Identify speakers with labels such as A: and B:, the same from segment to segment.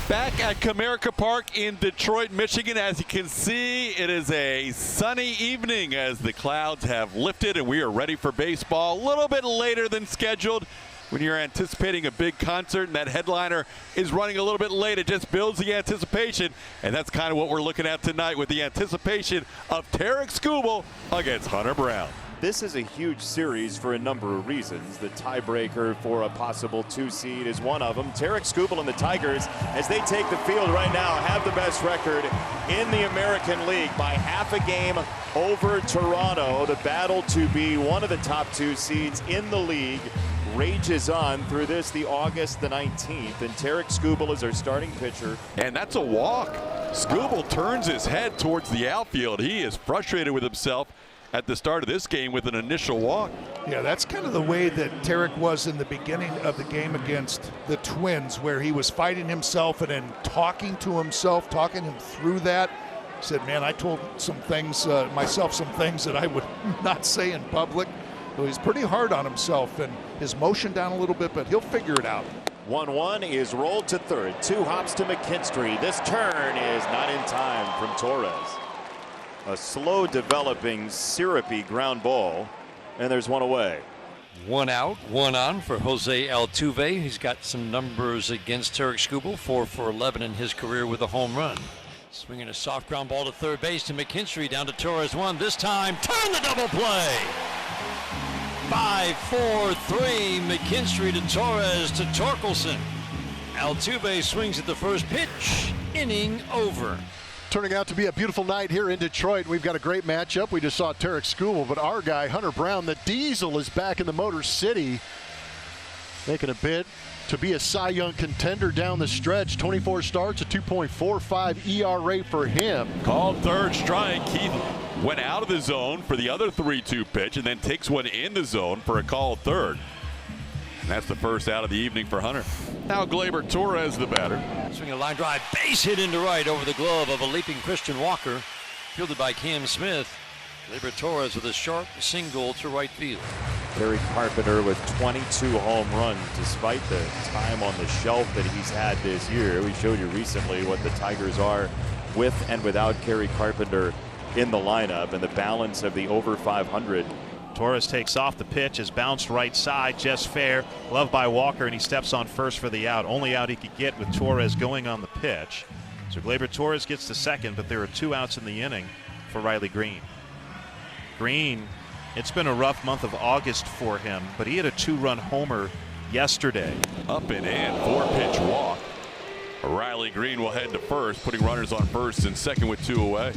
A: Back at Comerica Park in Detroit, Michigan. As you can see, it is a sunny evening as the clouds have lifted and we are ready for baseball. A little bit later than scheduled. When you're anticipating a big concert and that headliner is running a little bit late, it just builds the anticipation. And that's kind of what we're looking at tonight with the anticipation of Skubal against Hunter Brown.
B: This is a huge series for a number of reasons. The tiebreaker for a possible 2 seed is one of them. Skubal and the Tigers, as they take the field right now, have the best record in the American League by half a game over Toronto. The battle to be one of the top 2 seeds in the league rages on through the August the 19th, and Skubal is our starting pitcher.
A: And that's a walk. Skubal turns his head towards the outfield. He is frustrated with himself at the start of this game with an initial walk.
C: Yeah, that's kind of the way that Tarek was in the beginning of the game against the Twins, where he was fighting himself and then talking to himself, talking him through that. He said, man, I told myself some things that I would not say in public. So he's pretty hard on himself and his motion down a little bit, but he'll figure it out.
B: 1-1 is rolled to third. 2 hops to McKinstry. This turn is not in time from Torres. A slow developing syrupy ground ball, and there's one away.
D: 1 out, 1 on for Jose Altuve. He's got some numbers against Skubal, 4 for 11 in his career with a home run. Swinging a soft ground ball to third base to McKinstry, down to Torres 1. This time, turn the double play. 5-4-3, McKinstry to Torres to Torkelson. Altuve swings at the first pitch, inning over.
E: Turning out to be a beautiful night here in Detroit. We've got a great matchup. We just saw Skubal, but our guy, Hunter Brown, the Diesel, is back in the Motor City, making a bid to be a Cy Young contender down the stretch. 24 starts, a 2.45 ERA for him.
A: Called third strike. Keith went out of the zone for the other 3-2 pitch and then takes one in the zone for a called third. And that's the first out of the evening for Hunter. Now Gleyber Torres, the batter.
D: Swinging a line drive, base hit into right over the glove of a leaping Christian Walker. Fielded by Cam Smith. Gleyber Torres with a sharp single to right field.
B: Gary Carpenter with 22 home runs despite the time on the shelf that he's had this year. We showed you recently what the Tigers are with and without Gary Carpenter in the lineup, and the balance of the over 500.
F: Torres takes off. The pitch is bounced right side, just fair. Loved by Walker, and he steps on first for the out. Only out he could get with Torres going on the pitch. So Gleyber Torres gets the second, but there are 2 outs in the inning for Riley Green. Green, it's been a rough month of August for him, but he had a 2-run homer yesterday.
A: Up and in, 4-pitch walk. Riley Green will head to first, putting runners on first and second with 2 away.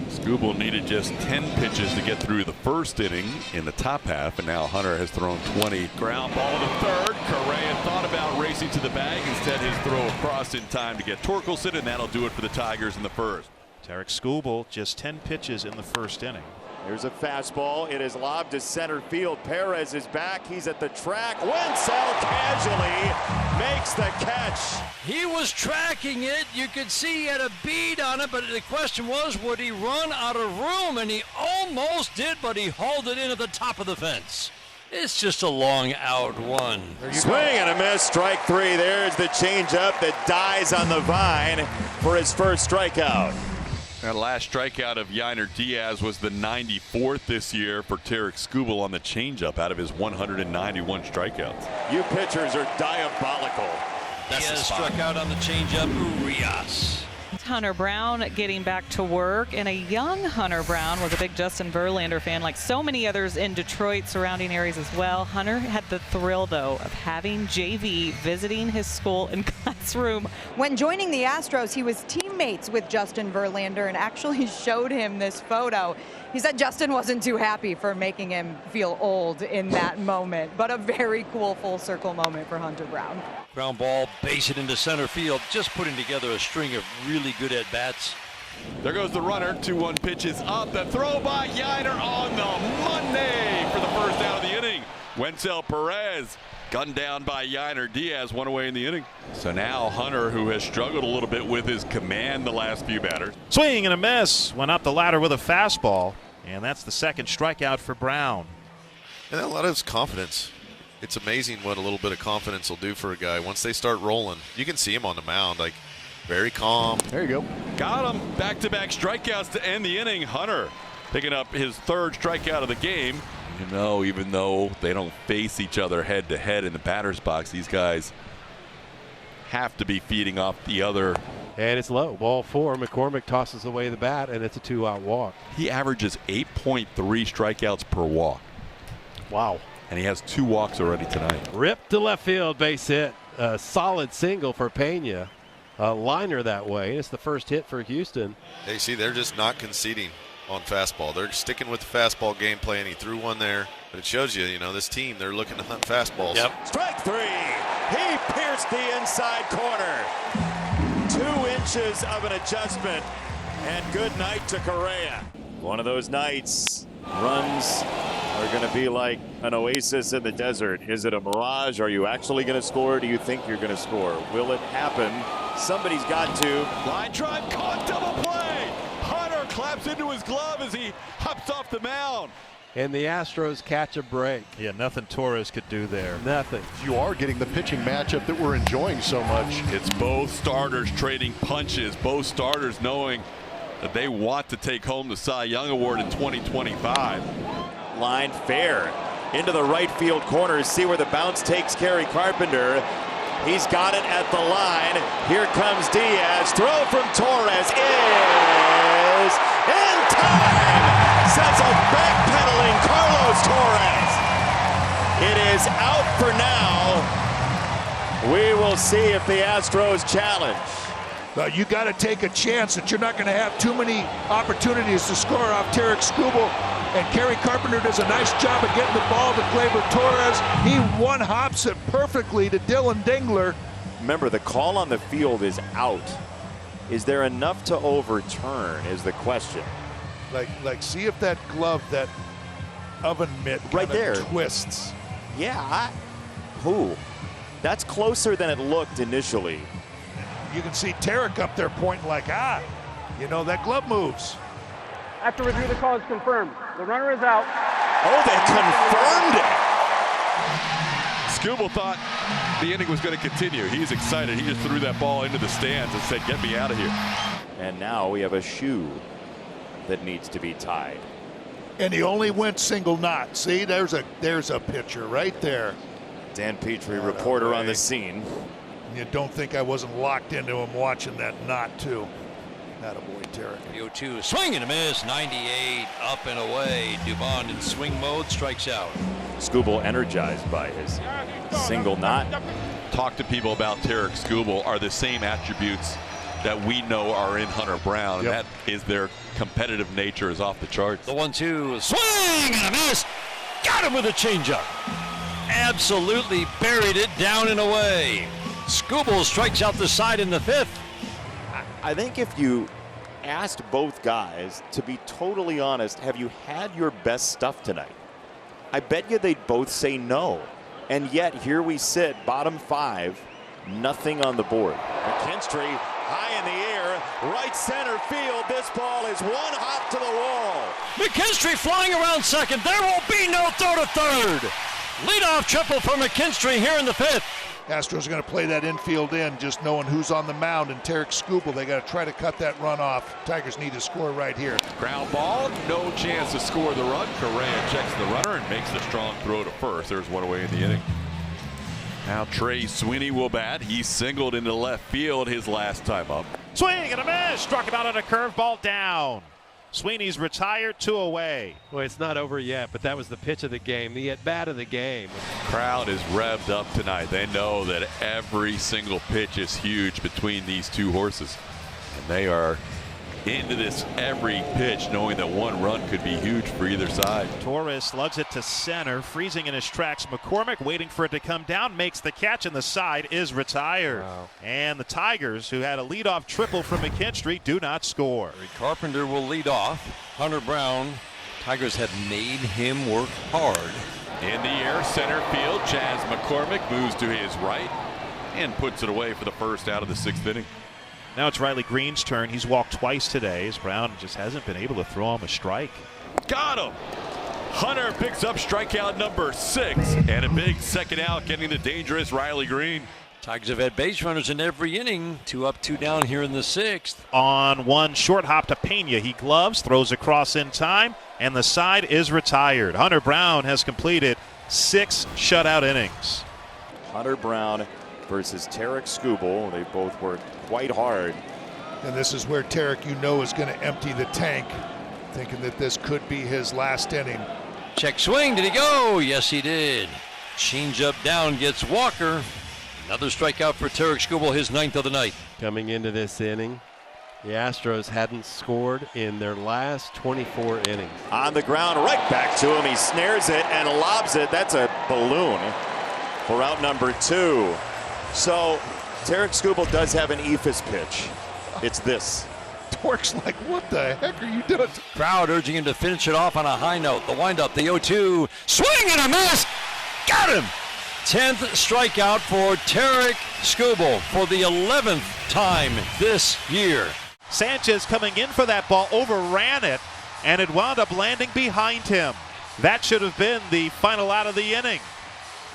A: Skubal needed just 10 pitches to get through the first inning in the top half, and now Hunter has thrown 20. Ground ball to third. Correa thought about racing to the bag. Instead, his throw across in time to get Torkelson, and that'll do it for the Tigers in the first.
F: Skubal, just 10 pitches in the first inning.
B: Here's a fastball. It is lobbed to center field. Perez is back. He's at the track. Wenzel casually makes the catch.
D: He was tracking it. You could see he had a bead on it, but the question was, would he run out of room? And he almost did, but he hauled it in at the top of the fence. It's just a long out one.
B: Swing and a miss. Strike 3. There's the changeup that dies on the vine for his first strikeout.
A: That last strikeout of Yainer Diaz was the 94th this year for Skubal on the changeup out of his 191 strikeouts.
B: You pitchers are diabolical.
D: Diaz struck out on the changeup. Urias.
G: Hunter Brown getting back to work, and a young Hunter Brown was a big Justin Verlander fan, like so many others in Detroit surrounding areas as well. Hunter had the thrill, though, of having JV visiting his school and classroom.
H: When joining the Astros, he was teammates with Justin Verlander and actually showed him this photo. He said Justin wasn't too happy for making him feel old in that moment, but a very cool full circle moment for Hunter Brown.
D: Ground ball, base it into center field, just putting together a string of really good at-bats.
A: There goes the runner. 2-1 pitch is up. The throw by Yainer on the Monday for the first out of the inning. Wenzel Perez gunned down by Yainer Diaz, 1 away in the inning. So now Hunter, who has struggled a little bit with his command the last few batters.
F: Swing and a miss. Went up the ladder with a fastball, and that's the second strikeout for Brown.
I: And a lot of his confidence. It's amazing what a little bit of confidence will do for a guy. Once they start rolling, you can see him on the mound. Like, Very calm.
E: There you go.
A: Got him. Back-to-back strikeouts to end the inning. Hunter picking up his 3rd strikeout of the game. You know, even though they don't face each other head-to-head in the batter's box, these guys have to be feeding off the other.
J: And it's low. Ball 4. McCormick tosses away the bat, and it's a 2-out walk.
A: He averages 8.3 strikeouts per walk.
J: Wow.
A: And he has 2 walks already tonight.
J: Ripped to left field, base hit. A solid single for Pena. A liner that way. It's the first hit for Houston.
I: Hey, see, they're just not conceding on fastball. They're sticking with the fastball game plan. He threw one there, but it shows you, this team, they're looking to hunt fastballs.
D: Yep.
B: Strike 3. He pierced the inside corner. 2 inches of an adjustment, and good night to Correa. One of those nights, runs are going to be like an oasis in the desert. Is it a mirage? Are you actually going to score? Do you think you're going to score? Will it happen? Somebody's got to.
A: Line drive, caught, double play. Hunter claps into his glove as he hops off the mound.
J: And the Astros catch a break.
F: Yeah, nothing Torres could do there.
J: Nothing.
E: You are getting the pitching matchup that we're enjoying so much.
A: It's both starters trading punches, both starters knowing that they want to take home the Cy Young Award in 2025.
B: Line fair into the right field corner. See where the bounce takes Kerry Carpenter. He's got it at the line. Here comes Diaz. Throw from Torres is in time. Sends a backpedaling Carlos Torres. It is out for now. We will see if the Astros challenge.
C: You got to take a chance that you're not going to have too many opportunities to score off Tarek Skubal. And Kerry Carpenter does a nice job of getting the ball to Gleyber Torres. He one-hops it perfectly to Dylan Dingler.
B: Remember, the call on the field is out. Is there enough to overturn is the question.
C: Like see if that glove, that oven mitt
B: right there
C: twists.
B: Yeah, that's closer than it looked initially.
C: You can see Tarek up there pointing like, that glove moves.
K: After review, the call is confirmed. The runner is out.
B: Oh, they confirmed it.
A: Skubal thought the inning was going to continue. He's excited. He just threw that ball into the stands and said, "Get me out of here."
B: And now we have a shoe that needs to be tied.
C: And he only went single knot. See, there's a pitcher right there.
B: Dan Petrie, reporter on the scene.
C: You don't think I wasn't locked into him watching that knot too. Attaboy, Tarek.
D: 0-2, swing and a miss, 98, up and away. Dubon in swing mode, strikes out.
B: Skubal energized by his single knot.
A: Talk to people about Tarek Skubal are the same attributes that we know are in Hunter Brown, and that is their competitive nature is off the charts.
D: The 1-2, swing and a miss. Got him with a changeup. Absolutely buried it down and away. Skubal strikes out the side in the 5th.
B: I think if you asked both guys, to be totally honest, have you had your best stuff tonight? I bet you they'd both say no. And yet here we sit, bottom 5, nothing on the board. McKinstry high in the air, right center field. This ball is one hop to the wall.
D: McKinstry flying around second. There will be no throw to third. Leadoff triple for McKinstry here in the 5th.
C: Astros are going to play that infield in, just knowing who's on the mound. And Tarek Skubal, they got to try to cut that run off. Tigers need to score right here.
A: Ground ball, no chance to score the run. Correa checks the runner and makes the strong throw to first. There's one away in the inning. Now Trey Sweeney will bat. He singled into left field his last time up.
F: Swing and a miss. Struck him out on a curveball down. Sweeney's retired, 2 away.
J: Well, it's not over yet, but that was the pitch of the game, the at-bat of the game.
A: Crowd is revved up tonight. They know that every single pitch is huge between these two horses. And they are into this every pitch, knowing that one run could be huge for either side.
F: Torres slugs it to center, freezing in his tracks. McCormick waiting for it to come down, makes the catch, and the side is retired.
J: Wow.
F: And the Tigers, who had a leadoff triple from McKinstry, do not score.
D: Carpenter will lead off. Hunter Brown, Tigers have made him work hard.
A: In the air, center field, Chaz McCormick moves to his right and puts it away for the first out of the 6th inning.
F: Now it's Riley Green's turn. He's walked twice today as Brown just hasn't been able to throw him a strike.
A: Got him. Hunter picks up strikeout number 6 and a big second out, getting the dangerous Riley Green.
D: Tigers have had base runners in every inning. 2 up, 2 down here in the 6th.
F: On one short hop to Pena. He gloves, throws across in time, and the side is retired. Hunter Brown has completed 6 shutout innings.
B: Hunter Brown versus Tarek Skubal. They both worked quite hard.
C: And this is where Tarek, is going to empty the tank, thinking that this could be his last inning.
D: Check swing. Did he go? Yes, he did. Change up down gets Walker. Another strikeout for Tarek Skubal, his 9th of the night.
J: Coming into this inning, the Astros hadn't scored in their last 24 innings.
B: On the ground, right back to him. He snares it and lobs it. That's a balloon for out number 2. So Tarek Skubal does have an eephus pitch. It's this.
C: Torque's like, what the heck are you doing?
D: Crowd urging him to finish it off on a high note. The windup, the 0-2. Swing and a miss. Got him. 10th strikeout for Tarek Skubal for the 11th time this year.
F: Sanchez coming in for that ball, overran it, and it wound up landing behind him. That should have been the final out of the inning.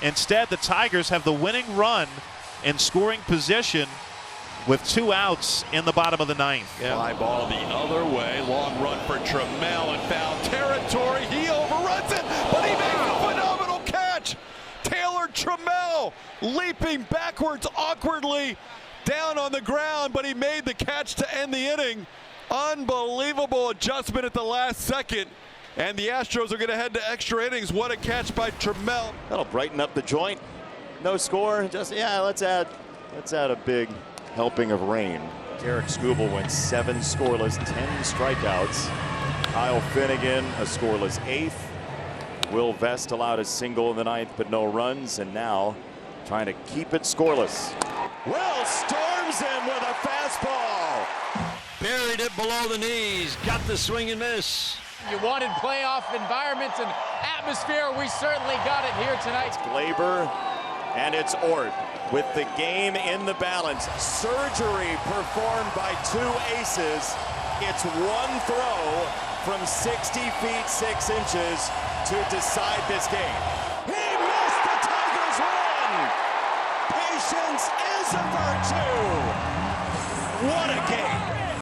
F: Instead, the Tigers have the winning run in scoring position with 2 outs in the bottom of the 9th.
A: Fly ball the other way. Long run for Trammell in foul territory. He overruns it, but he makes a phenomenal catch. Taylor Trammell leaping backwards awkwardly down on the ground, but he made the catch to end the inning. Unbelievable adjustment at the last second. And the Astros are going to head to extra innings. What a catch by Trammell.
B: That'll brighten up the joint. No score. Just, let's add a big helping of rain. Tarek Skubal went 7 scoreless, 10 strikeouts. Kyle Finnegan a scoreless 8th. Will Vest allowed a single in the 9th, but no runs, and now trying to keep it scoreless. Will storms him with a fastball.
D: Buried it below the knees. Got the swing and miss.
L: You wanted playoff environments and atmosphere. We certainly got it here tonight.
B: It's Gleyber, and it's Ort with the game in the balance. Surgery performed by 2 aces. It's 1 throw from 60 feet 6 inches to decide this game. He missed. The Tigers win. Patience is a virtue. What a game.